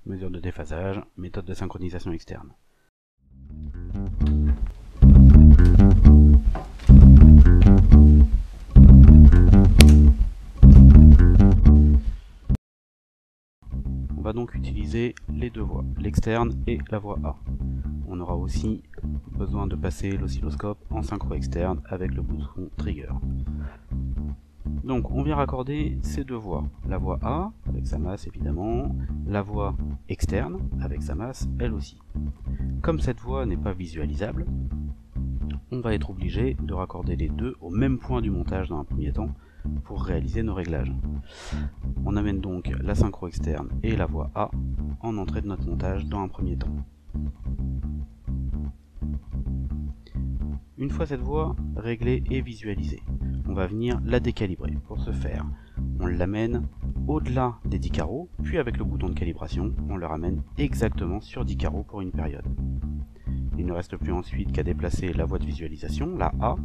mesure de déphasage, méthode de synchronisation externe. On va donc utiliser les deux voies, l'externe et la voie A. On aura aussi besoin de passer l'oscilloscope en synchro externe avec le bouton trigger. Donc on vient raccorder ces deux voies, la voie A avec sa masse évidemment, la voie externe avec sa masse elle aussi. Comme cette voie n'est pas visualisable, on va être obligé de raccorder les deux au même point du montage dans un premier temps pour réaliser nos réglages. On amène donc la synchro externe et la voie A en entrée de notre montage dans un premier temps. Une fois cette voie réglée et visualisée, on va venir la décalibrer. Pour ce faire, on l'amène au-delà des 10 carreaux, puis avec le bouton de calibration, on le ramène exactement sur 10 carreaux pour une période. Il ne reste plus ensuite qu'à déplacer la voie de visualisation, la A,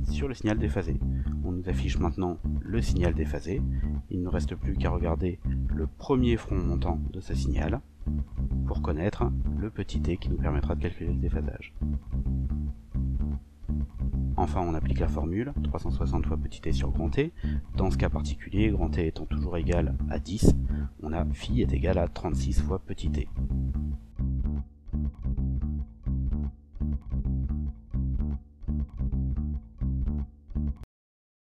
sur le signal déphasé. On nous affiche maintenant le signal déphasé. Il ne reste plus qu'à regarder le premier front montant de ce signal pour connaître le petit t qui nous permettra de calculer le déphasage. Enfin, on applique la formule 360 fois petit t sur grand T. Dans ce cas particulier, grand T étant toujours égal à 10, on a phi est égal à 36 fois petit t.